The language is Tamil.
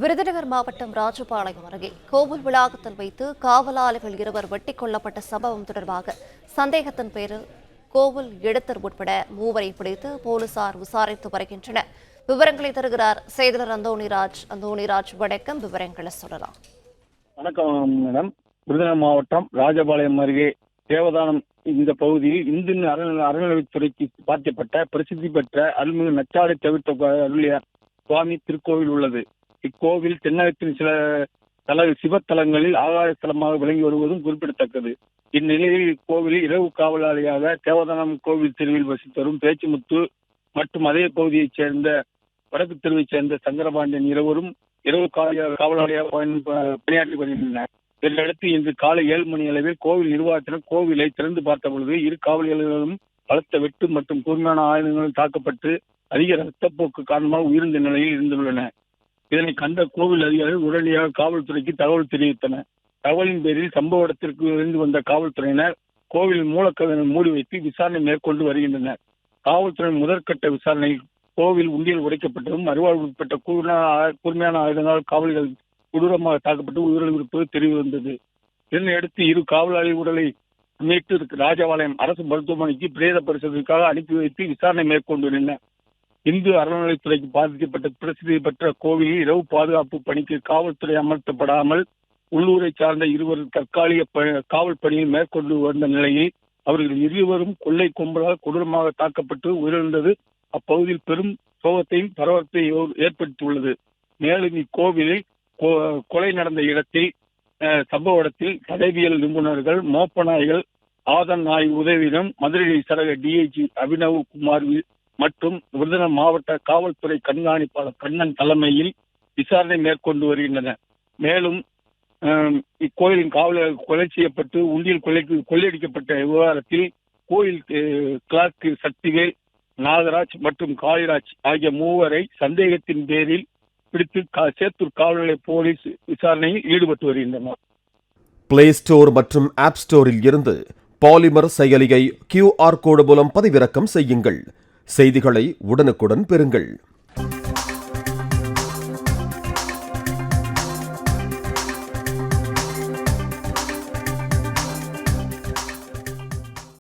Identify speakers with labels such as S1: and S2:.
S1: விருதுநகர் மாவட்டம் ராஜபாளையம் அருகே கோவில் வளாகத்தில் வைத்து காவலாளிகள் இருவர் வெட்டிக் கொல்லப்பட்ட சம்பவம் தொடர்பாக சந்தேகத்தின் பேரில் கோவில் எழுத்தர் உட்பட மூவரை பிடித்து போலீசார் விசாரித்து வருகின்றனர். விவரங்களை தருகிறார் செய்தியாளர் அந்தோணிராஜ். வணக்கம், விவரங்களை சொல்லலாம்.
S2: வணக்கம் மேடம். விருதுநகர் மாவட்டம் ராஜபாளையம் அருகே தேவதானம் இந்த பகுதியில் இந்து அறநிலையத்துறைக்கு பாத்தியப்பட்ட பிரசித்தி பெற்ற அருள்மிகு நச்சாடை தவிர்த்த அருளிய சுவாமி திருக்கோவில் உள்ளது. இக்கோவில் தென்னகத்தின் சில சிவத்தலங்களில் ஆகாயத்தலமாக விளங்கி வருவதும் குறிப்பிடத்தக்கது. இந்நிலையில் இக்கோவிலில் இரவு காவலாளியாக தேவதானம் கோவில் தெருவில் வசித்து வரும் பேச்சுமுத்து மற்றும் அதே பகுதியைச் சேர்ந்த வடக்கு தெருவைச் சேர்ந்த சங்கரபாண்டியன் இருவரும் இரவு காவலாளியாக பணியாற்றி வருகின்றனர். இதனையடுத்து இன்று காலை 7 மணி அளவில் கோவில் நிர்வாகத்தினர் கோவிலை திறந்து பார்த்த பொழுது இரு காவலர்களும் பலத்த வெட்டு மற்றும் கூர்மையான ஆயுதங்கள் தாக்கப்பட்டு அதிக ரத்தப்போக்கு காரணமாக உயிர்ந்த நிலையில் இருந்துள்ளன. இதனை கண்ட கோவில் அதிகாரிகள் உடனடியாக காவல்துறைக்கு தகவல் தெரிவித்தனர். தகவலின் பேரில் சம்பவ இடத்திற்கு இருந்து வந்த காவல்துறையினர் கோவில் மூலக்கதவை மூடி வைத்து விசாரணை மேற்கொண்டு வருகின்றனர். காவல்துறையின் முதற்கட்ட விசாரணையில் கோவில் உண்டியல் உடைக்கப்பட்டதும் அறுவாள் உட்பட்ட கூர்மையான ஆயுதங்களால் காவல்கள் கொடூரமாக தாக்கப்பட்டு உயிரிழந்திருப்பது தெரிய வந்தது. இதனையடுத்து இரு காவலாளி உடலை மீட்டு ராஜபாளையம் அரசு மருத்துவமனைக்கு பிரேத பரிசோதனைக்காக அனுப்பி வைத்து விசாரணை மேற்கொண்டு வருகின்றனர். இந்து அறநிலையத்துறைக்கு பாதிக்கப்பட்ட பிரசித்தி பெற்ற கோவிலில் இரவு பாதுகாப்பு பணிக்கு காவல்துறை அமர்த்தப்படாமல் உள்ளூரை சார்ந்த இருவர் தற்காலிக காவல் பணியை மேற்கொண்டு வந்த நிலையில் அவர்கள் இருவரும் கொள்ளை கும்பலால் கொடூரமாக தாக்கப்பட்டு உயிரிழந்தது அப்பகுதியில் பெரும் சோகத்தையும் பரபரப்பையும் ஏற்படுத்தியுள்ளது. மேலும் இக்கோவிலில் கொலை நடந்த இடத்தில் சம்பவ இடத்தில் தடவியல் நிபுணர்கள், மோப்ப நாய்கள், ஆதன் நாய் உதவியுடன் மதுரை சரக டிஐஜி அபினவ் குமார் மற்றும் விருதுநகர் மாவட்ட காவல்துறை கண்காணிப்பாளர் கண்ணன் தலைமையில் விசாரணை மேற்கொண்டு வருகின்றனர். மேலும் இக்கோயிலின் காவலர் கொலை செய்யப்பட்டு உண்டியல் கொள்ளையடிக்கப்பட்ட விவகாரத்தில் கோயில் கிளார்க் சக்திவேல், நாகராஜ் மற்றும் காளிராஜ் ஆகிய மூவரை சந்தேகத்தின் பேரில் பிடித்து சேத்தூர் காவல் நிலைய போலீஸ் விசாரணையில் ஈடுபட்டு வருகின்றனர்.
S3: பிளே ஸ்டோர் மற்றும் ஆப் ஸ்டோரில் இருந்து பாலிமர் செயலியை QR கோடு மூலம் பதிவிறக்கம் செய்யுங்கள். செய்திகளை உடனுக்குடன் பெறுங்கள்.